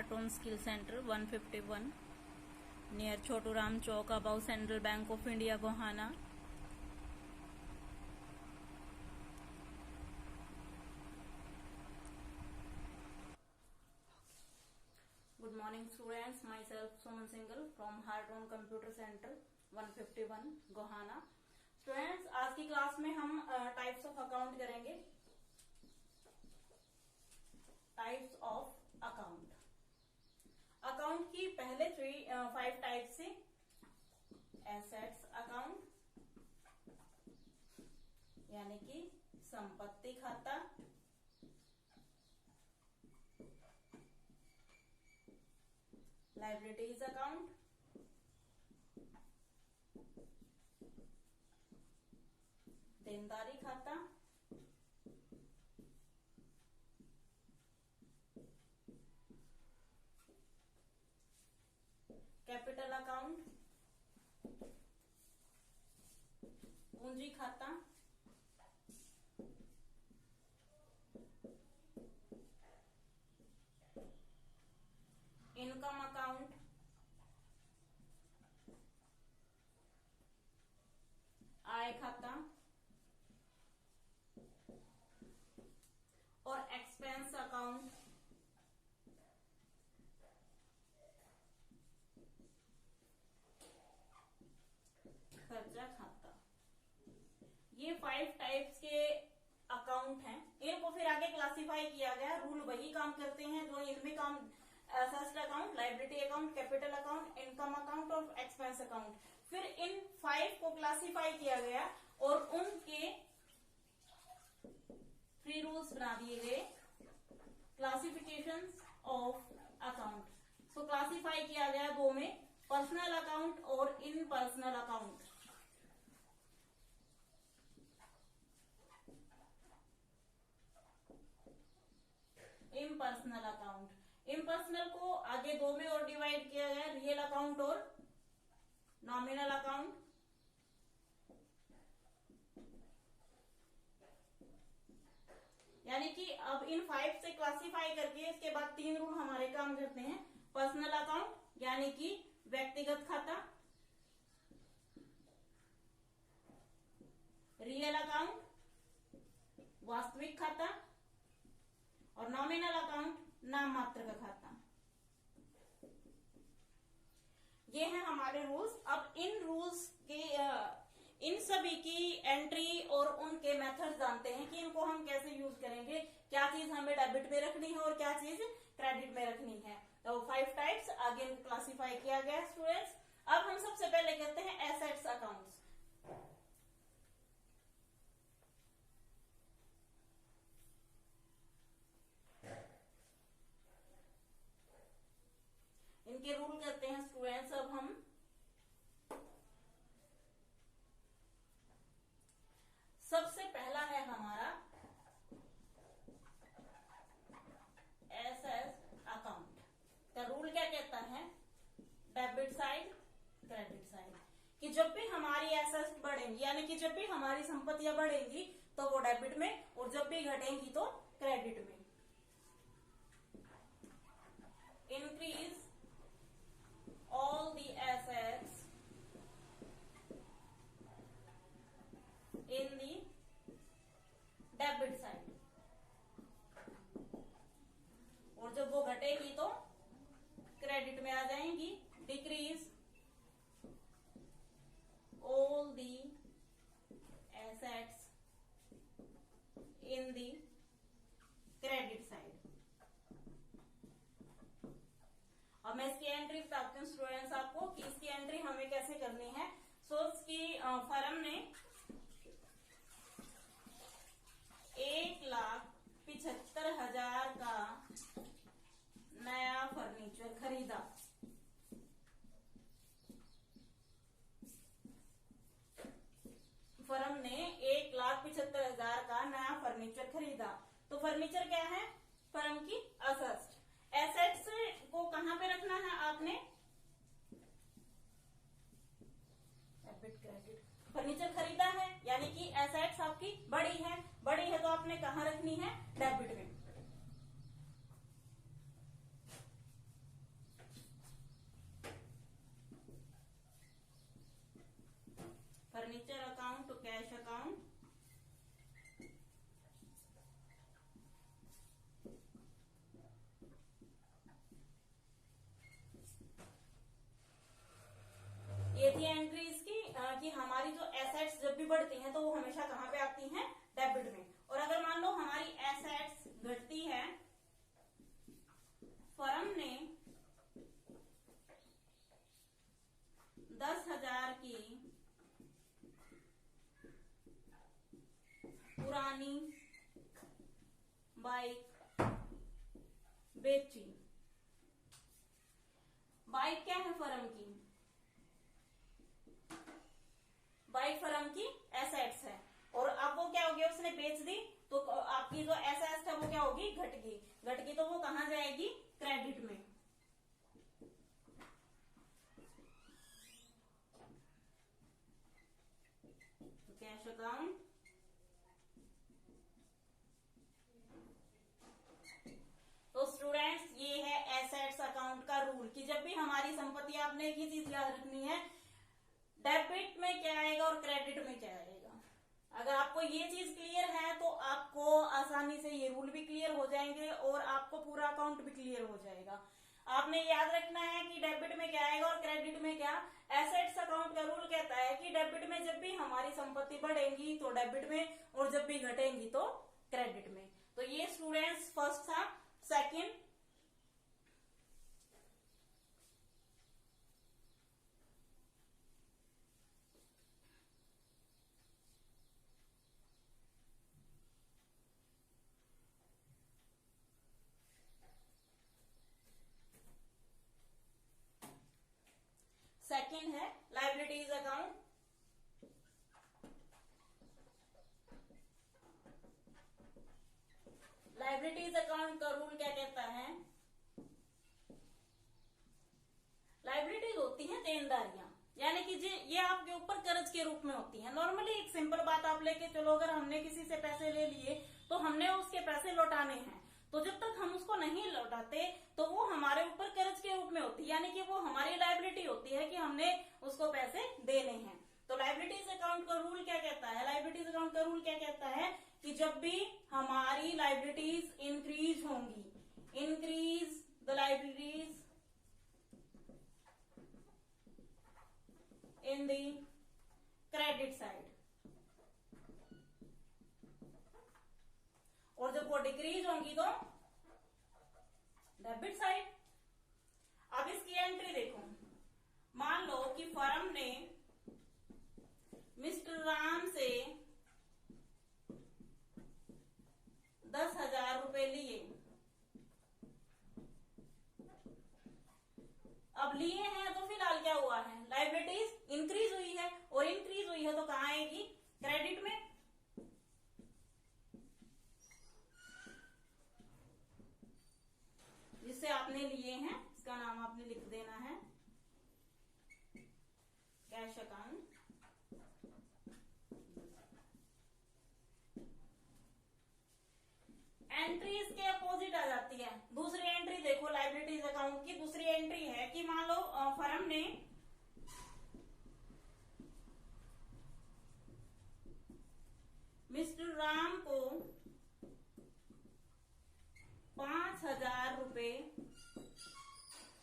Hartoon Skill Center 151 near Chotu Ram Chowk above Central Bank of India, Gohana. Good morning students, myself Suman Singhal from Hartoon Computer Center 151 Gohana. Students आज की class में हम types of account करेंगे। Types of account, account की पहले 5 types से assets account यानी कि संपत्ति खाता, लायबिलिटीज अकाउंट, देनदारी खाता, कैपिटल अकाउंट, पूंजी खाता, इनकम अकाउंट, आय खाता और एक्सपेंस अकाउंट, खर्चा खाता। ये 5 टाइप्स के अकाउंट हैं। इनको फिर आगे क्लासिफाई किया गया, रूल वही काम करते हैं जो इनमें काम, asset account, liability account, capital account, income account और एक्सपेंस अकाउंट। फिर इन 5 को क्लासिफाई किया गया और उनके 3 रूल्स बना दिए गए, classification of account. So classify किया गया 2 में, पर्सनल अकाउंट और impersonal account. Impersonal account, impersonal को आगे 2 में और डिवाइड किया गया, रियल अकाउंट और नॉमिनल अकाउंट। यानी कि अब इन 5 से क्लासिफाई करके इसके बाद 3 रूल हमारे काम करते हैं। पर्सनल अकाउंट यानी कि व्यक्तिगत खाता, रियल अकाउंट वास्तविक खाता और नॉमिनल अकाउंट नाम मात्र का खाता। ये हैं हमारे रूल्स। अब इन रूल्स के इन सभी की एंट्री और उनके मेथड जानते हैं कि इनको हम कैसे यूज करेंगे, क्या चीज हमें डेबिट में रखनी है और क्या चीज क्रेडिट में रखनी है। तो 5 टाइप्स आगे क्लासिफाई किया गया स्टूडेंट्स। अब हम सबसे पहले करते हैं एसेट्स अकाउंट्स। इनके रूल करते हैं स्टूडेंट्स। अब हम सबसे पहला है हमारा एसेट्स अकाउंट का रूल क्या कहता है, डेबिट साइड क्रेडिट साइड, कि जब भी हमारी एसेट्स बढ़ेंगी यानी कि जब भी हमारी संपत्तियां बढ़ेंगी तो वो डेबिट में और जब भी घटेंगी तो क्रेडिट में। Increase all the assets in the debit side, और जब वो घटेगी तो क्रेडिट में आ जाएंगी। Decrease all the assets in the credit side। अब मैं इसकी एंट्री बताती हूँ स्टूडेंट्स आपको कि इसकी एंट्री हमें कैसे करनी है। सो इसकी फर्म ने 1,75,000 का नया फर्नीचर खरीदा। फर्म ने 1,75,000 का नया फर्नीचर खरीदा। तो फर्नीचर क्या है, फर्म की असेट्स। एसेट्स को कहां पे रखना है आपने, डेबिट क्रेडिट। फर्नीचर खरीदा है यानी कि एसेट्स आपकी बड़ी है तो आपने कहां रखनी है, डेबिट में। कैश अकाउंट, ये थी एंट्रीज की कि हमारी जो एसेट्स जब भी बढ़ती हैं तो वो हमेशा कहाँ पे आती हैं, डेबिट में। और अगर मान लो हमारी एसेट्स घटती है, फर्म ने 10,000 की पुरानी बाइक बेची। बाइक क्या है, फर्म की बाइक फर्म की एसेट्स है, और अब वो क्या हो गया, उसने बेच दी, तो आपकी जो एसेट्स है वो क्या होगी, घट गई, तो वो कहां जाएगी, क्रेडिट में। तो कैश अकाउंट, तो स्टूडेंट्स ये है एसेट्स अकाउंट का रूल कि जब भी हमारी संपत्ति, आपने एक ही चीज याद रखनी है, डेबिट में क्या आएगा और क्रेडिट में क्या आएगा। अगर आपको ये चीज क्लियर है तो आपको आसानी से ये रूल भी क्लियर हो जाएंगे और आपको पूरा अकाउंट भी क्लियर हो जाएगा। आपने याद रखना है कि डेबिट में क्या आएगा और क्रेडिट में क्या। एसेट्स अकाउंट का रूल कहता है कि डेबिट में जब भी हमारी संपत्ति बढ़ेगी तो डेबिट में, और जब भी घटेंगी तो क्रेडिट में। तो ये स्टूडेंट्स फर्स्ट था। सेकंड, सेकंड है लायबिलिटीज अकाउंट। लायबिलिटीज अकाउंट का रूल क्या कहता है, लायबिलिटीज होती हैं देनदारियां, यानी कि ये आपके ऊपर कर्ज के रूप में होती हैं। नॉर्मली एक सिंपल बात आप लेके चलो, अगर हमने किसी से पैसे ले लिए तो हमने उसके पैसे लौटाने हैं, तो जब तक हम उसको नहीं लौटाते तो वो हमारे ऊपर कर्ज के रूप में होती है, यानी कि वो हमारी लायबिलिटी होती है कि हमने उसको पैसे देने हैं। तो लायबिलिटीज अकाउंट का रूल क्या कहता है, लायबिलिटीज अकाउंट का रूल क्या कहता है कि जब भी हमारी लायबिलिटीज इंक्रीज होंगी, increase the liabilities in the credit side, और जब वो डिक्रीज होंगी तो डेबिट साइड। अब इसकी एंट्री देखो, मान लो कि फर्म ने मिस्टर राम से 10,000 रुपए लिए। अब लिए हैं तो फिलहाल क्या हुआ है, लायबिलिटीज इंक्रीज हुई है, और इंक्रीज हुई है तो कहां आएगी, क्रेडिट में। जिससे आपने लिए हैं इसका नाम आपने लिख देना है कैश अकाउंट। एंट्री इसके अपोजिट आ जाती है। दूसरी एंट्री देखो लायबिलिटीज अकाउंट की, दूसरी एंट्री है कि मान लो फर्म ने मिस्टर राम को 5,000 रुपए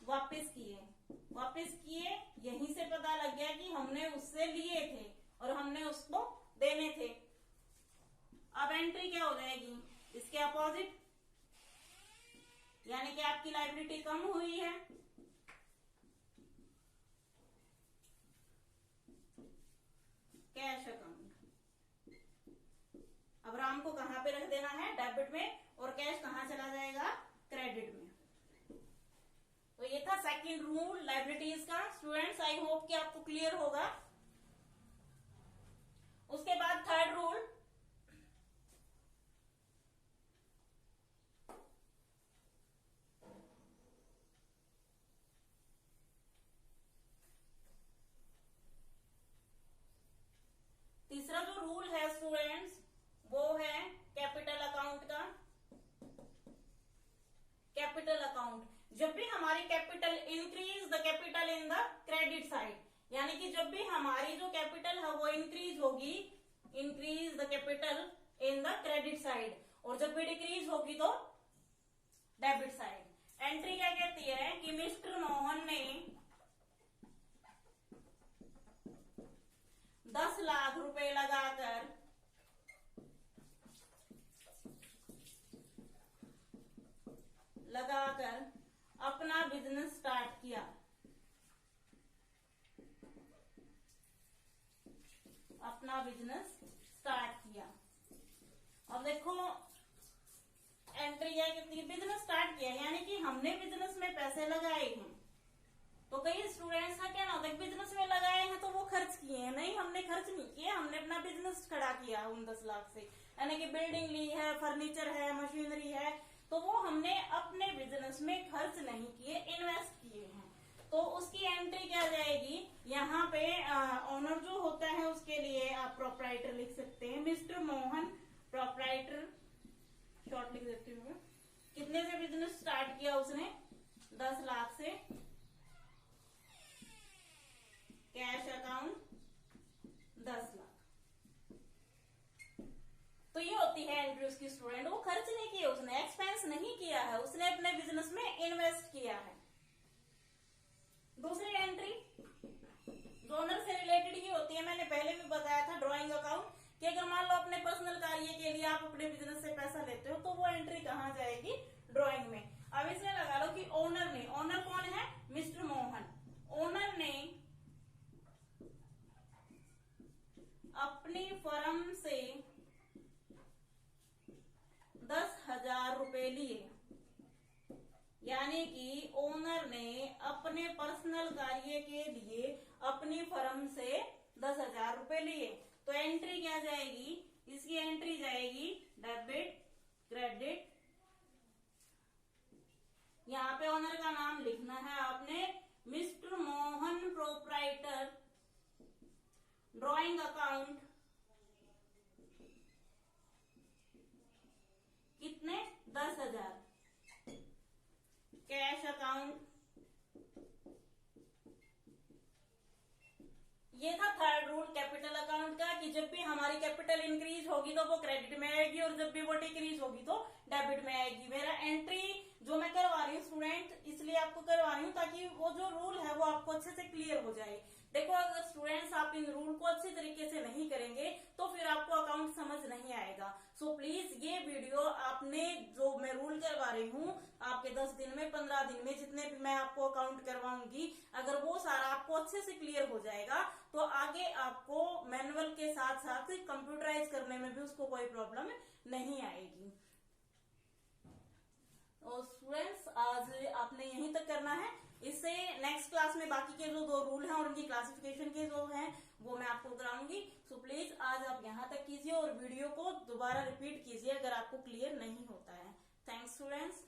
वापस किए। यहीं से पता लग गया कि हमने उससे लिए थे और हमने उसको देने थे। अब एंट्री क्या हो जाएगी, इसके अपोजिट, यानी कि आपकी लायबिलिटी कम हुई है। Cash account. अब राम को कहां पे रख देना है, डेबिट में, और कैश कहां चला जाएगा, क्रेडिट में। तो ये था सेकंड रूल लायबिलिटीज का। स्टूडेंट्स आई होप कि आपको क्लियर होगा। उसके बाद थर्ड रूल, तीसरा जो रूल है स्टूडेंट्स वो है कैपिटल अकाउंट का। कैपिटल अकाउंट, जब भी हमारी capital increase the capital in the credit side, यानी कि जब भी हमारी जो कैपिटल है वो इंक्रीज होगी increase the capital in the credit side, और जब भी डिक्रीज होगी तो डेबिट साइड। एंट्री क्या कहती है कि मिस्टर मोहन ने 10 लाख रुपए लगाकर अपना बिजनेस स्टार्ट किया। अब देखो एंट्री क्या कहती है, बिजनेस स्टार्ट किया यानी कि हमने बिजनेस में पैसे लगाए हैं। तो कई स्टूडेंट्स का कहना होता है बिजनेस में लगाए हैं तो वो खर्च किए हैं। नहीं, हमने खर्च नहीं किए, हमने अपना बिजनेस खड़ा किया उन 10 लाख से। यानी कि बिल्डिंग ली है, फर्नीचर है, मशीनरी है, तो वो हमने अपने बिजनेस में खर्च नहीं किए, इन्वेस्ट किए हैं। तो उसकी एंट्री क्या जाएगी, यहाँ पे ओनर जो होता है उसके लिए आप प्रोप्राइटर लिख सकते हैं। मिस्टर मोहन प्रोप्राइटर, शॉर्ट लिख देती हूँ। कितने से बिजनेस स्टार्ट किया उसने, 10 लाख से। Cash account 10 lakh. तो ये होती है एंट्री उसकी स्टूडेंट। वो खर्च नहीं किया, उसने एक्सपेंस नहीं किया है, उसने अपने बिजनेस में इन्वेस्ट किया है। दूसरी एंट्री जो ओनर से रिलेटेड ही होती है, मैंने पहले भी बताया था ड्राइंग अकाउंट, कि अगर मान लो अपने पर्सनल कार्य के लिए आप अपने बिजनेस से पैसा लेते हो तो वो एंट्री कहाँ जाएगी, ड्राइंग में। अब इसमें लगा लो कि ओनर ने, ओनर कौन है, मिस्टर मोहन, ओनर ने अपनी फर्म से 10,000 रुपए लिए। यानी कि ओनर ने अपने पर्सनल कार्य के लिए अपनी फर्म से 10,000 रुपए लिए। तो एंट्री क्या जाएगी, इसकी एंट्री जाएगी डेबिट क्रेडिट। यहाँ पे ओनर का नाम लिखना है आपने, mister Mohan proprietor drawing account कितने, 10,000। कैश अकाउंट, ये था थर्ड रूल कैपिटल अकाउंट का, कि जब भी हमारी कैपिटल इंक्रीज होगी तो वो क्रेडिट में आएगी, और जब भी वो डिक्रीज होगी तो डेबिट में आएगी। मेरा एंट्री जो मैं करवा रही हूँ स्टूडेंट, इसलिए आपको करवा रही हूँ ताकि वो जो रूल है वो आपको अच्छे से क्लियर हो जाए। देखो अगर स्टूडेंट्स आप इन रूल को अच्छे तरीके से नहीं करेंगे तो फिर आपको अकाउंट समझ नहीं आएगा। सो प्लीज ये वीडियो आपने, जो मैं रूल करवा रही हूँ आपके 10 दिन में, 15 दिन में, जितने भी मैं आपको अकाउंट करवाऊंगी, अगर वो सारा आपको अच्छे से क्लियर हो जाएगा तो आगे आपको मैनुअल के साथ साथ कंप्यूटराइज करने में भी उसको कोई प्रॉब्लम नहीं आएगी। और स्टूडेंट्स आज आपने यहीं तक करना है। इससे नेक्स्ट क्लास में बाकी के जो 2 रूल हैं और उनकी क्लासिफिकेशन के जो हैं वो मैं आपको कराऊंगी। सो प्लीज आज आप यहाँ तक कीजिए और वीडियो को दोबारा रिपीट कीजिए अगर आपको क्लियर नहीं होता है। Thanks students.